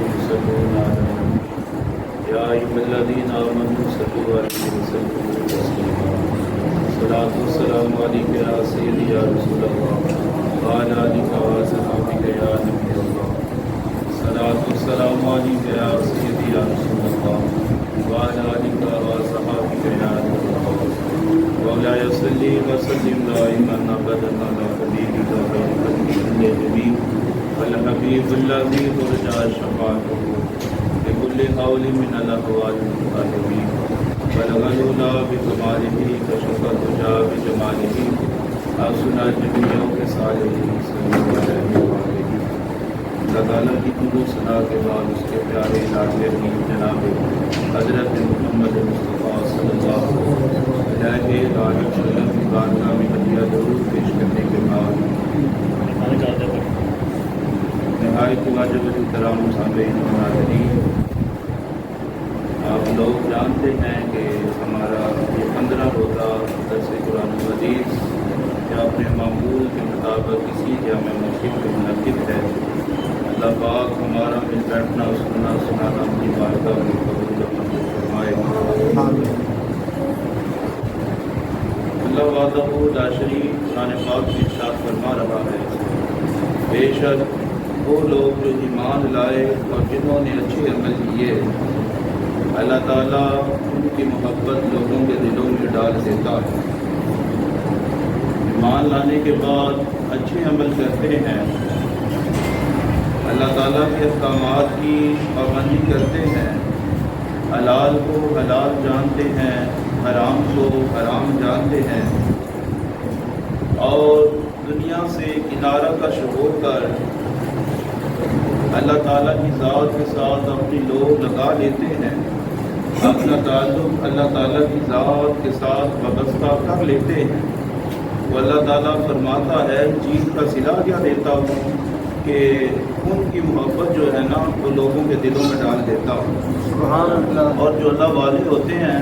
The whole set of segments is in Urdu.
يصلون على النبي يا أيها الذين آمنوا صلوا عليه وسلموا تسليما الصلاة والسلام عليك يا سيدي يا رسول الله وعلى آلك وصحبك يا نبي الله الصلاة والسلام عليك يا سيدي يا رسول الله وعلى آلك وصحبك يا نبي الله مولاي صل وسلم دائما أبدا على حبيبك ورحمتك للجميع والحبيب الذي ترجى شفاعته بكل حول من الأحوال المتقدمين بلغ العلا بكماله كشف الدجى بجماله حسن جميع خصاله صلى الله عليه وآله اللہ تعالیٰ کی درود ثنا کے بعد اس کے پیارے لاڈلے جناب حضرت محمد مصطفیٰ صلی اللہ علیہ وسلم کی بارگاہ میں ہدیہ درود پیش کرنے کے بعد نہایت واجب احترام سامعین و ناظرین، آپ لوگ جانتے ہیں کہ ہمارا یہ 15 روزہ درس قرآن مجید یا اپنے معمول کے مطابق اسی جامع مسجد میں منعقد ہے۔ اللہ پاک ہمارا مل بیٹھنا سننا سنانا اپنی بارگاہ میں قبول فرمائے۔ اللہ وحدہ لا شریک قرآن پاک میں ارشاد فرما رہا ہے، بے شک وہ لوگ جو ایمان لائے اور جنہوں نے اچھے عمل کیے، اللہ تعالیٰ ان کی محبت لوگوں کے دلوں میں ڈال دیتا ہے۔ ایمان لانے کے بعد اچھے عمل کرتے ہیں، اللہ تعالیٰ کے احکامات کی پابندی کرتے ہیں، حلال کو حلال جانتے ہیں، حرام کو حرام جانتے ہیں، اور دنیا سے کنارہ کش ہو کر اللہ تعالیٰ کی ذات کے ساتھ اپنی لوگ لگا لیتے ہیں، اپنا تعلق اللہ تعالیٰ کی ذات کے ساتھ وابستہ کر لیتے ہیں۔ وہ اللہ تعالیٰ فرماتا ہے چیز کا صلہ کیا دیتا ہوں کہ ان کی محبت جو ہے نا وہ لوگوں کے دلوں میں ڈال دیتا ہوں۔ سبحان اللہ۔ اور جو اللہ والے ہوتے ہیں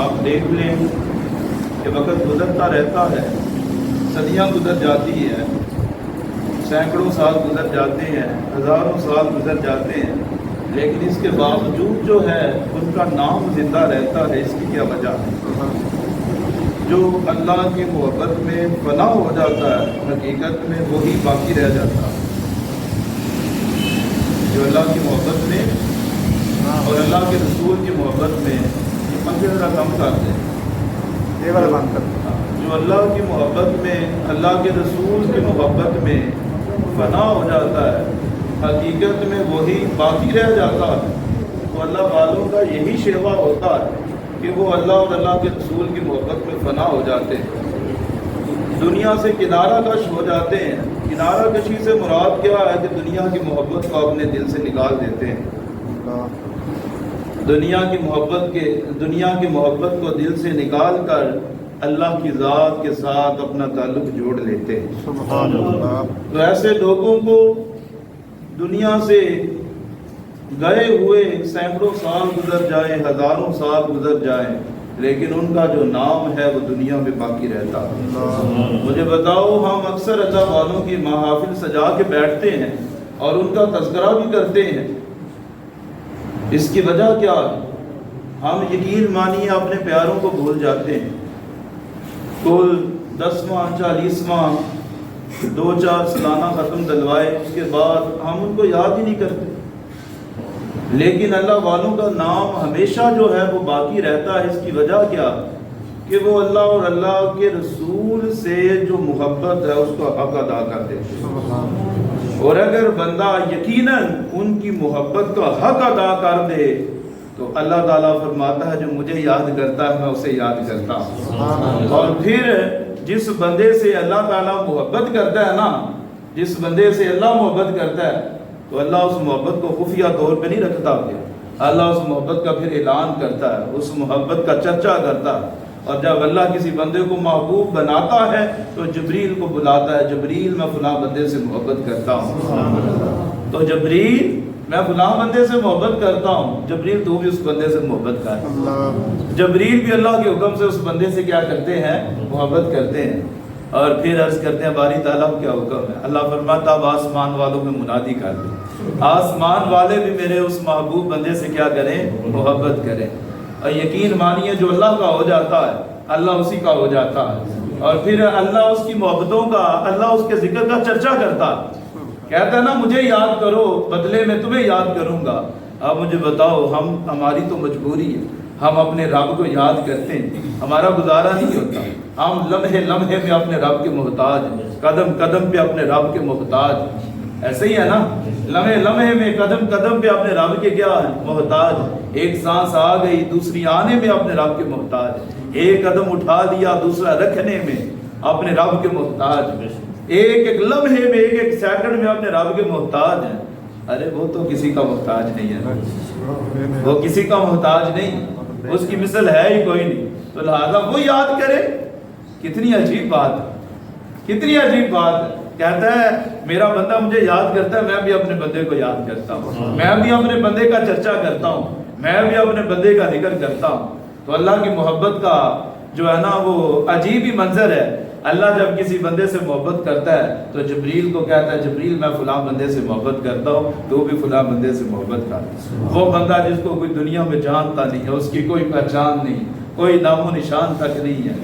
آپ دیکھ لیں کہ وقت گزرتا رہتا ہے، صدیاں گزر جاتی ہیں، سینکڑوں سال گزر جاتے ہیں، ہزاروں سال گزر جاتے ہیں، لیکن اس کے باوجود جو ہے ان کا نام زندہ رہتا ہے۔ اس کی کیا وجہ ہے؟ جو اللہ کی محبت میں فنا ہو جاتا ہے حقیقت میں وہی باقی رہ جاتا ہے۔ جو اللہ کی محبت میں اور اللہ کے رسول کی محبت میں ذرا کم کرتے ہیں، جو اللہ کی محبت میں اللہ کے رسول کی محبت میں فنا ہو جاتا ہے حقیقت میں وہی باقی رہ جاتا ہے۔ تو اللہ والوں کا یہی شیوا ہوتا ہے کہ وہ اللہ اور اللہ کے رسول کی محبت میں فنا ہو جاتے ہیں، دنیا سے کنارہ کش ہو جاتے ہیں۔ کنارہ کشی سے مراد کیا ہے کہ دنیا کی محبت کو اپنے دل سے نکال دیتے ہیں، دنیا کی محبت کو دل سے نکال کر اللہ کی ذات کے ساتھ اپنا تعلق جوڑ لیتے ہیں۔ سبحان اللہ۔ تو ایسے لوگوں کو دنیا سے گئے ہوئے سینکڑوں سال گزر جائیں، ہزاروں سال گزر جائیں، لیکن ان کا جو نام ہے وہ دنیا میں باقی رہتا ہے۔ مجھے بتاؤ، ہم اکثر اللہ والوں کی محافل سجا کے بیٹھتے ہیں اور ان کا تذکرہ بھی کرتے ہیں، اس کی وجہ کیا ہے؟ ہم یقین مانیے اپنے پیاروں کو بھول جاتے ہیں۔ کل 10واں 40واں 2-4 سالانہ ختم دلوائے، اس کے بعد ہم ان کو یاد ہی نہیں کرتے، لیکن اللہ والوں کا نام ہمیشہ جو ہے وہ باقی رہتا ہے۔ اس کی وجہ کیا کہ وہ اللہ اور اللہ کے رسول سے جو محبت ہے اس کو حق ادا کر دیتے ہیں۔ اور اگر بندہ یقیناً ان کی محبت کا حق ادا کر دے تو اللہ تعالیٰ فرماتا ہے جو مجھے یاد کرتا ہے میں اسے یاد کرتا ہوں۔ اور پھر جس بندے سے اللہ تعالیٰ محبت کرتا ہے نا، جس بندے سے اللہ محبت کرتا ہے تو اللہ اس محبت کو خفیہ طور پہ نہیں رکھتا، اللہ اس محبت کا پھر اعلان کرتا ہے، اس محبت کا چرچا کرتا ہے۔ اور جب اللہ کسی بندے کو محبوب بناتا ہے تو جبریل کو بلاتا ہے، جبریل میں فلاں بندے سے محبت کرتا ہوں۔ تو جبریل میں فلاں بندے سے محبت کرتا ہوں، جبریل تو بھی اس بندے سے محبت کر، جبریل بھی اللہ کے حکم سے اس بندے سے کیا کرتے ہیں؟ محبت کرتے ہیں۔ اور پھر عرض کرتے ہیں باری تعالیٰ کیا حکم ہے؟ اللہ فرماتا اب آسمان والوں میں منادی کر دیں، آسمان والے بھی میرے اس محبوب بندے سے کیا کریں؟ محبت کریں۔ اور یقین مانیے جو اللہ کا ہو جاتا ہے اللہ اسی کا ہو جاتا ہے، اور پھر اللہ اس کی محبتوں کا، اللہ اس کے ذکر کا چرچا کرتا ہے، کہتا ہے نا مجھے یاد کرو بدلے میں تمہیں یاد کروں گا۔ اب مجھے بتاؤ، ہماری تو مجبوری ہے، ہم اپنے رب کو یاد کرتے ہیں، ہمارا گزارا نہیں ہوتا، ہم لمحے لمحے میں اپنے رب کے محتاج ہیں، قدم قدم پہ اپنے رب کے محتاج ہیں۔ ایسے ہی ہے نا، لمحے لمحے میں قدم قدم پہ اپنے رب کے کیا ہیں؟ محتاج۔ ایک سانس آ گئی دوسری آنے میں اپنے رب کے محتاج، ایک قدم اٹھا دیا دوسرا رکھنے میں اپنے رب کے محتاج، ایک ایک لمحے میں ایک ایک سیکنڈ میں اپنے رب کے محتاج ہیں۔ ارے وہ تو کسی کا محتاج نہیں ہے، وہ کسی کا محتاج نہیں، اس کی مثل ہے ہی کوئی نہیں، تو لہذا وہ یاد کرے۔ کتنی عجیب بات ہے، کتنی عجیب بات ہے۔ کہتا ہے میرا بندہ مجھے یاد کرتا ہے، میں بھی اپنے بندے کو یاد کرتا ہوں، میں بھی اپنے بندے کا چرچا کرتا ہوں، میں بھی اپنے بندے کا ذکر کرتا ہوں۔ تو اللہ کی محبت کا جو ہے نا وہ عجیب ہی منظر ہے۔ اللہ جب کسی بندے سے محبت کرتا ہے تو جبریل کو کہتا ہے جبریل میں فلاں بندے سے محبت کرتا ہوں، تو بھی فلاں بندے سے محبت کر۔ وہ بندہ جس کو کوئی دنیا میں جانتا نہیں ہے، اس کی کوئی پہچان نہیں، کوئی نام و نشان تک نہیں ہے،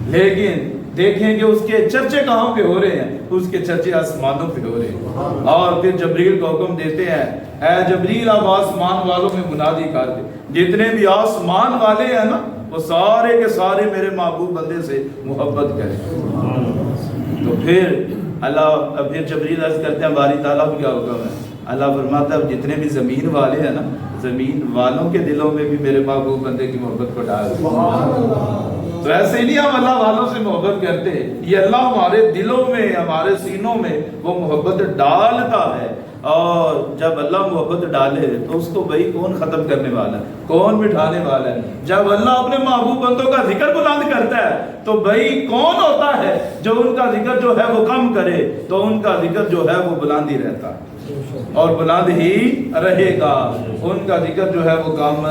لیکن دیکھیں کہ اس کے چرچے کہاں پہ ہو رہے ہیں؟ اس کے چرچے آسمانوں پہ ہو رہے ہیں۔ اور پھر جبریل کو حکم دیتے ہیں اے جبریل اب آسمان والوں میں منادی کر دے، جتنے بھی آسمان والے ہیں نا وہ سارے کے سارے میرے محبوب بندے سے محبت کریں۔ تو پھر اللہ پھر جبریل عرض کرتے ہیں باری تعالیٰ کو کیا حکم ہے؟ اللہ فرماتا ہے اب جتنے بھی زمین والے ہیں نا، زمین والوں کے دلوں میں بھی میرے محبوب بندے کی محبت کو ڈال دیں۔ تو ایسے ہی نہیں ہم اللہ والوں سے محبت کرتے، یہ اللہ ہمارے دلوں میں ہمارے سینوں میں وہ محبت ڈالتا ہے۔ اور جب اللہ محبت ڈالے تو اس کو بھائی کون ختم کرنے والا ہے، کون بٹھانے والا ہے؟ جب اللہ اپنے محبوب بندوں کا ذکر بلند کرتا ہے تو بھائی کون ہوتا ہے جو ان کا ذکر جو ہے وہ کم کرے؟ تو ان کا ذکر جو ہے وہ بلند ہی رہتا ہے اور بلند ہی رہے گا، ان کا ذکر جو ہے وہ کم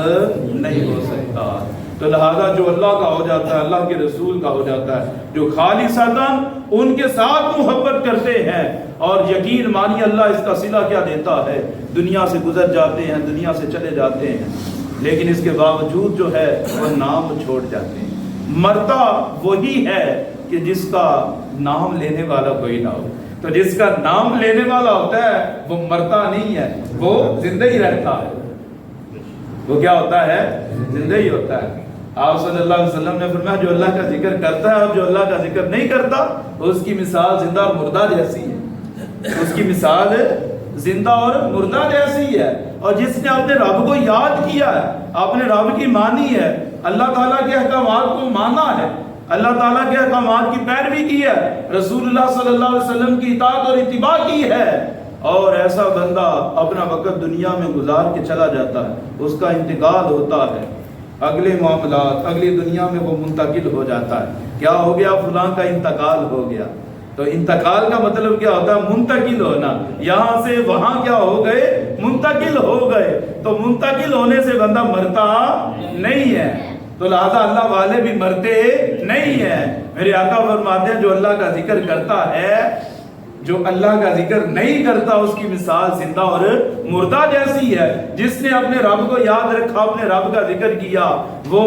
نہیں ہو سکتا۔ تو لہذا جو اللہ کا ہو جاتا ہے، اللہ کے رسول کا ہو جاتا ہے، جو خالصتاً ان کے ساتھ محبت کرتے ہیں، اور یقین مانی اللہ اس کا صلہ کیا دیتا ہے، دنیا سے گزر جاتے ہیں، دنیا سے چلے جاتے ہیں، لیکن اس کے باوجود جو ہے وہ نام چھوڑ جاتے ہیں۔ مرتا وہی ہے کہ جس کا نام لینے والا کوئی نہ ہو۔ تو جس کا نام لینے والا ہوتا ہے وہ مرتا نہیں ہے، وہ زندہ ہی رہتا ہے۔ وہ کیا ہوتا ہے؟ زندہ ہی ہوتا ہے۔ آپ صلی اللہ علیہ وسلم نے فرمایا جو اللہ کا ذکر کرتا ہے اور جو اللہ کا ذکر نہیں کرتا اس کی مثال زندہ اور مردہ جیسی ہے، اس کی مثال زندہ اور مردہ جیسی ہے۔ اور جس نے اپنے رب کو یاد کیا ہے، اپنے رب کی مانی ہے، اللہ تعالیٰ کے احکامات کو مانا ہے، اللہ تعالیٰ کے احکامات کی پیروی کی ہے، رسول اللہ صلی اللہ علیہ وسلم کی اطاعت اور اتباع کی ہے، اور ایسا بندہ اپنا وقت دنیا میں گزار کے چلا جاتا ہے، اس کا انتقال ہوتا ہے، اگلے معاملات اگلی دنیا میں وہ منتقل ہو جاتا ہے۔ کیا ہو گیا؟ فلاں کا انتقال ہو گیا۔ تو انتقال کا مطلب کیا ہوتا ہے؟ منتقل ہونا، یہاں سے وہاں کیا ہو گئے؟ منتقل ہو گئے۔ تو منتقل ہونے سے بندہ مرتا نہیں ہے، تو لہذا اللہ والے بھی مرتے نہیں ہیں۔ میرے آقا فرماتے ہیں جو اللہ کا ذکر کرتا ہے، جو اللہ کا ذکر نہیں کرتا اس کی مثال زندہ اور مردہ جیسی ہے۔ جس نے اپنے رب کو یاد رکھا، اپنے رب کا ذکر کیا، وہ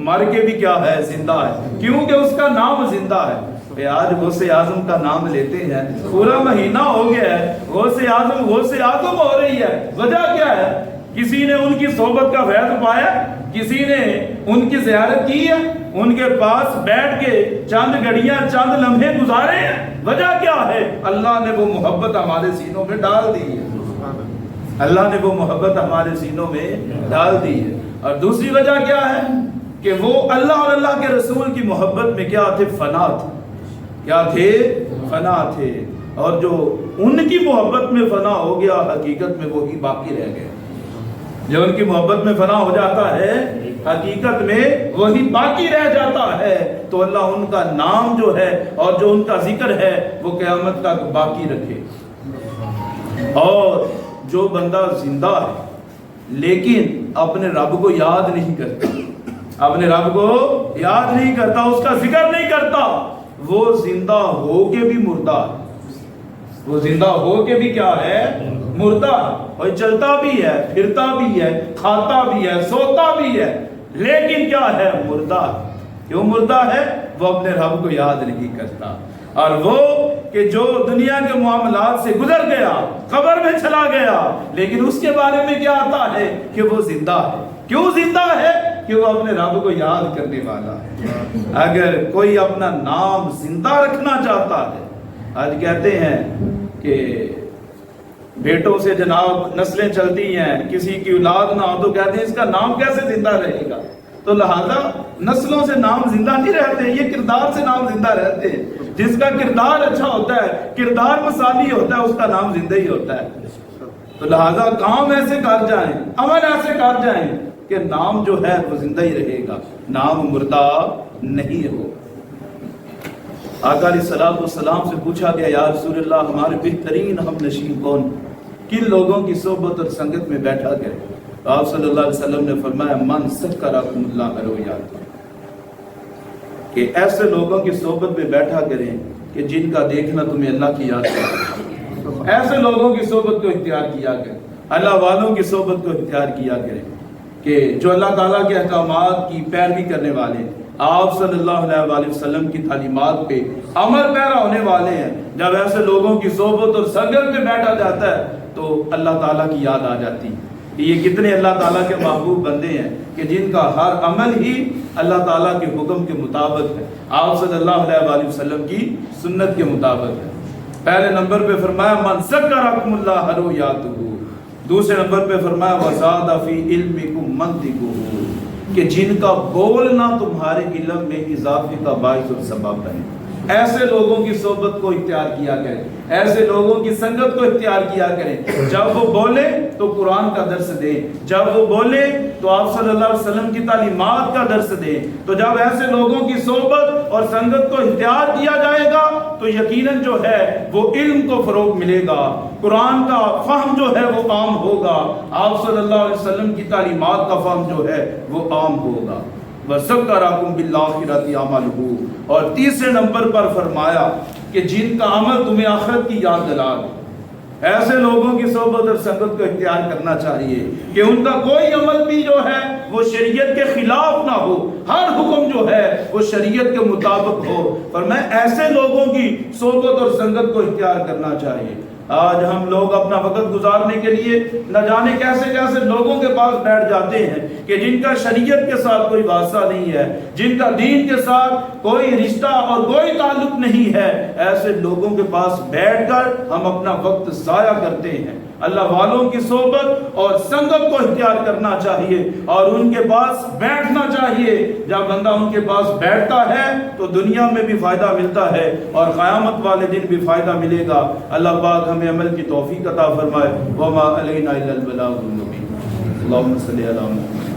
مر کے بھی کیا ہے؟ زندہ ہے، کیونکہ اس کا نام زندہ ہے۔ آج غوث اعظم کا نام لیتے ہیں، پورا مہینہ ہو گیا ہے، غوث اعظم ہو رہی ہے، وجہ کیا ہے؟ کسی نے ان کی صحبت کا فیض پایا، کسی نے ان کی زیارت کی ہے، ان کے پاس بیٹھ کے چند گھڑیاں چند لمحے گزارے ہیں، وجہ کیا ہے؟ اللہ نے وہ محبت ہمارے سینوں میں ڈال دی ہے، اللہ نے وہ محبت ہمارے سینوں میں ڈال دی ہے۔ اور دوسری وجہ کیا ہے کہ وہ اللہ اور اللہ کے رسول کی محبت میں کیا تھے؟ فنا تھے، کیا تھے؟ فنا تھے۔ اور جو ان کی محبت میں فنا ہو گیا حقیقت میں وہی باقی رہ گئے۔ جو ان کی محبت میں فنا ہو جاتا ہے حقیقت میں وہی باقی رہ جاتا ہے، تو اللہ ان کا نام جو ہے اور جو ان کا ذکر ہے وہ قیامت تک باقی رکھے۔ اور جو بندہ زندہ ہے لیکن اپنے رب کو یاد نہیں کرتا، اپنے رب کو یاد نہیں کرتا، اس کا ذکر نہیں کرتا، وہ زندہ ہو کے بھی مردہ ہے، وہ زندہ ہو کے بھی کیا ہے؟ مردہ، اور چلتا بھی ہے، پھرتا بھی ہے، کھاتا بھی ہے، سوتا بھی ہے، لیکن کیا ہے؟ مردہ۔ کیوں مردہ ہے؟ وہ اپنے رب کو یاد نہیں کرتا۔ اور وہ کہ جو دنیا کے معاملات سے گزر گیا، قبر میں چلا گیا، لیکن اس کے بارے میں کیا آتا ہے کہ وہ زندہ ہے۔ کیوں زندہ ہے؟ کہ وہ اپنے رب کو یاد کرنے والا ہے۔ اگر کوئی اپنا نام زندہ رکھنا چاہتا ہے، آج کہتے ہیں کہ بیٹوں سے جناب نسلیں چلتی ہیں، کسی کی اولاد نہ ہو تو کہتے ہیں اس کا نام کیسے زندہ رہے گا؟ تو لہذا نسلوں سے نام زندہ نہیں رہتے، یہ کردار سے نام زندہ رہتے ہیں۔ جس کا کردار اچھا ہوتا ہے، کردار مثالی ہوتا ہے، اس کا نام زندہ ہی ہوتا ہے۔ تو لہذا کام ایسے کر جائیں، عمل ایسے کر جائیں کہ نام جو ہے وہ زندہ ہی رہے گا، نام مردہ نہیں ہو۔ آقا علیہ الصلوۃ والسلام سے پوچھا گیا یا رسول اللہ ہمارے بہترین ہم نشین کون، کن لوگوں کی صحبت اور سنگت میں بیٹھا کرے؟ آپ صلی اللہ علیہ وسلم نے فرمایا من سکرکم اللہ رؤیات، کہ ایسے لوگوں کی صحبت میں بیٹھا کریں کہ جن کا دیکھنا تمہیں اللہ کی یاد کرے، ایسے لوگوں کی صحبت کو اختیار کیا کریں، اللہ والوں کی صحبت کو اختیار کیا کریں کہ جو اللہ تعالیٰ کے احکامات کی پیروی کرنے والے، آپ صلی اللہ علیہ وسلم کی تعلیمات پہ عمل پیرا ہونے والے ہیں۔ جب ایسے لوگوں کی صحبت اور سنگت میں بیٹھا جاتا ہے تو اللہ تعالیٰ کی یاد آ جاتی ہے۔ یہ کتنے اللہ تعالیٰ کے محبوب بندے ہیں کہ جن کا ہر عمل ہی اللہ تعالیٰ کے حکم کے مطابق ہے، آپ صلی اللہ علیہ وسلم کی سنت کے مطابق ہے۔ پہلے نمبر پہ فرمایا من ذکرکم اللہ رؤیاتہ، دوسرے نمبر پہ فرمایا وزاد فی علمکم منطقہ، کہ جن کا بولنا تمہارے علم میں اضافے کا باعث اور سبب بنے۔ ایسے لوگوں کی صحبت کو اختیار کیا کریں، ایسے لوگوں کی سنگت کو اختیار کیا کریں، جب وہ بولے تو قرآن کا درس دیں، جب وہ بولے تو آپ صلی اللہ علیہ وسلم کی تعلیمات کا درس دیں۔ تو جب ایسے لوگوں کی صحبت اور سنگت کو اختیار کیا جائے گا تو یقیناً جو ہے وہ علم کو فروغ ملے گا، قرآن کا فہم جو ہے وہ عام ہوگا، آپ صلی اللہ علیہ وسلم کی تعلیمات کا فہم جو ہے وہ عام ہوگا۔ وَذَكَّرَكُمْ بِالْآخِرَةِ عَمَلُهُ، اور تیسرے نمبر پر فرمایا کہ جن کا عمل تمہیں آخرت کی یاد دلا دے، ایسے لوگوں کی صحبت اور سنگت کو اختیار کرنا چاہیے کہ ان کا کوئی عمل بھی جو ہے وہ شریعت کے خلاف نہ ہو، ہر حکم جو ہے وہ شریعت کے مطابق ہو۔ فرمایا ایسے لوگوں کی صحبت اور سنگت کو اختیار کرنا چاہیے۔ آج ہم لوگ اپنا وقت گزارنے کے لیے نہ جانے کیسے کیسے لوگوں کے پاس بیٹھ جاتے ہیں کہ جن کا شریعت کے ساتھ کوئی واسطہ نہیں ہے، جن کا دین کے ساتھ کوئی رشتہ اور کوئی تعلق نہیں ہے، ایسے لوگوں کے پاس بیٹھ کر ہم اپنا وقت ضائع کرتے ہیں۔ اللہ والوں کی صحبت اور سنگت کو اختیار کرنا چاہیے اور ان کے پاس بیٹھنا چاہیے۔ جب بندہ ان کے پاس بیٹھتا ہے تو دنیا میں بھی فائدہ ملتا ہے اور قیامت والے دن بھی فائدہ ملے گا۔ اللہ پاک ہمیں عمل کی توفیق عطا فرمائے۔ وما علینا الا البلاغ المبین۔ اللہم صلی علی محمد۔